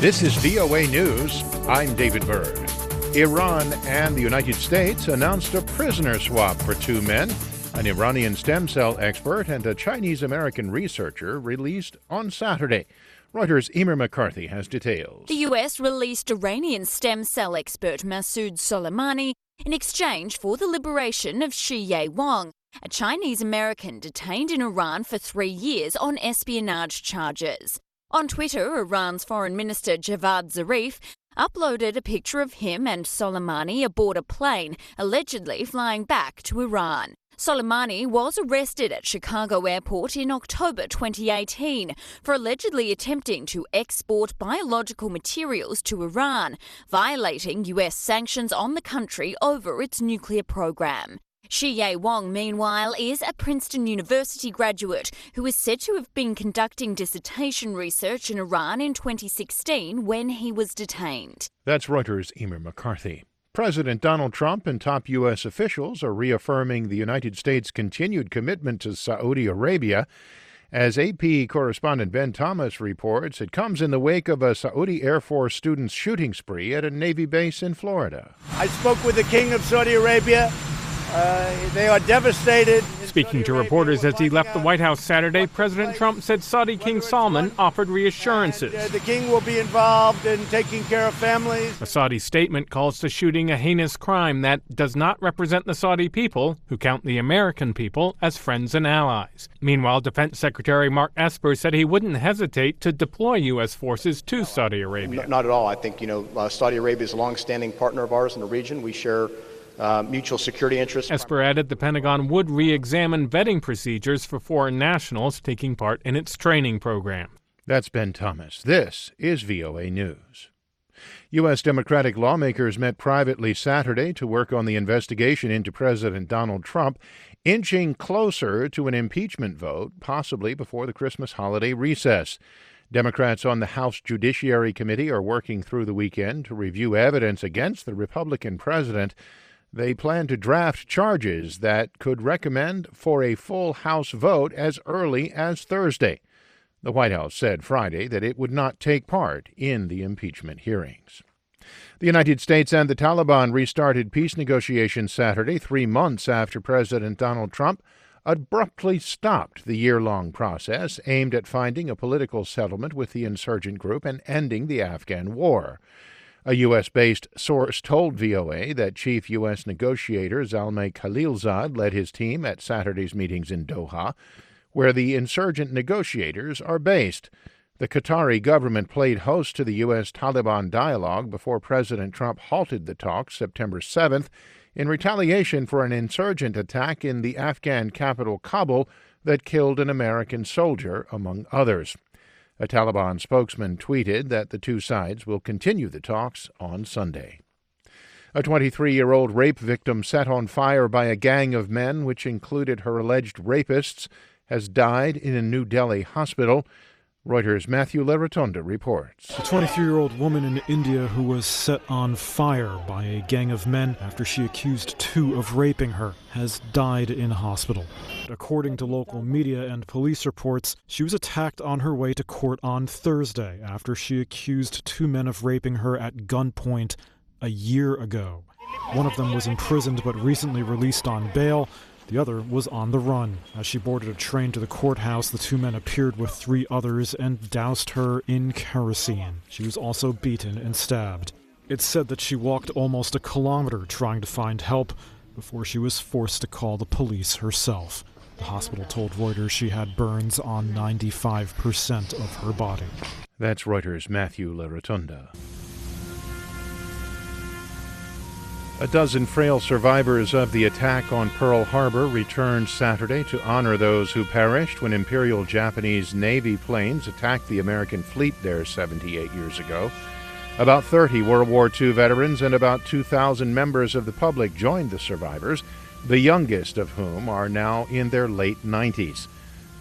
This is VOA News. I'm David Byrd. Iran and the United States announced a prisoner swap for two men. An Iranian stem cell expert and a Chinese-American researcher released on Saturday. Reuters' Emer McCarthy has details. The U.S. released Iranian stem cell expert Masoud Soleimani in exchange for the liberation of Shi Wang, a Chinese-American detained in Iran for 3 years on espionage charges. On Twitter, Iran's Foreign Minister Javad Zarif uploaded a picture of him and Soleimani aboard a plane, allegedly flying back to Iran. Soleimani was arrested at Chicago Airport in October 2018 for allegedly attempting to export biological materials to Iran, violating U.S. sanctions on the country over its nuclear program. Shi Wang, meanwhile, is a Princeton University graduate who is said to have been conducting dissertation research in Iran in 2016 when he was detained. That's Reuters' Emer McCarthy. President Donald Trump and top U.S. officials are reaffirming the United States' continued commitment to Saudi Arabia. As AP correspondent Ben Thomas reports, it comes in the wake of a Saudi Air Force student's shooting spree at a Navy base in Florida. I spoke with the King of Saudi Arabia. They are devastated. Speaking to reporters as he left the White House Saturday, President Trump said Saudi King Salman offered reassurances. The king will be involved in taking care of families. A Saudi statement calls the shooting a heinous crime that does not represent the Saudi people, who count the American people as friends and allies. Meanwhile, Defense Secretary Mark Esper said he wouldn't hesitate to deploy U.S. forces to Saudi Arabia. Not at all. I think, Saudi Arabia is a long-standing partner of ours in the region. We share mutual security interests. Esper added the Pentagon would re-examine vetting procedures for foreign nationals taking part in its training program. That's Ben Thomas. This is VOA News. U.S. Democratic lawmakers met privately Saturday to work on the investigation into President Donald Trump, inching closer to an impeachment vote, possibly before the Christmas holiday recess. Democrats on the House Judiciary Committee are working through the weekend to review evidence against the Republican president. They plan to draft charges that could recommend for a full House vote as early as Thursday. The White House said Friday that it would not take part in the impeachment hearings. The United States and the Taliban restarted peace negotiations Saturday, 3 months after President Donald Trump abruptly stopped the year-long process aimed at finding a political settlement with the insurgent group and ending the Afghan war. A U.S.-based source told VOA that Chief U.S. negotiator Zalmay Khalilzad led his team at Saturday's meetings in Doha, where the insurgent negotiators are based. The Qatari government played host to the U.S.-Taliban dialogue before President Trump halted the talks September 7th in retaliation for an insurgent attack in the Afghan capital Kabul that killed an American soldier, among others. A Taliban spokesman tweeted that the two sides will continue the talks on Sunday. A 23-year-old rape victim set on fire by a gang of men, which included her alleged rapists, has died in a New Delhi hospital. Reuters' Matthew LaRotonda reports. A 23-year-old woman in India who was set on fire by a gang of men after she accused two of raping her has died in hospital. According to local media and police reports, she was attacked on her way to court on Thursday after she accused two men of raping her at gunpoint a year ago. One of them was imprisoned but recently released on bail. The other was on the run. As she boarded a train to the courthouse, the two men appeared with 3 others and doused her in kerosene. She was also beaten and stabbed. It's said that she walked almost a kilometer trying to find help before she was forced to call the police herself. The hospital told Reuters she had burns on 95% of her body. That's Reuters' Matthew LaRotonda. A dozen frail survivors of the attack on Pearl Harbor returned Saturday to honor those who perished when Imperial Japanese Navy planes attacked the American fleet there 78 years ago. About 30 World War II veterans and about 2,000 members of the public joined the survivors, the youngest of whom are now in their late 90s.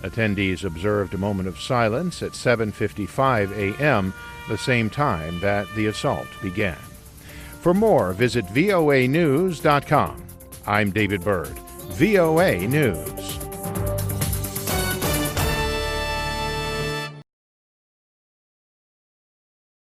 Attendees observed a moment of silence at 7:55 a.m., the same time that the assault began. For more, visit voanews.com. I'm David Byrd, VOA News.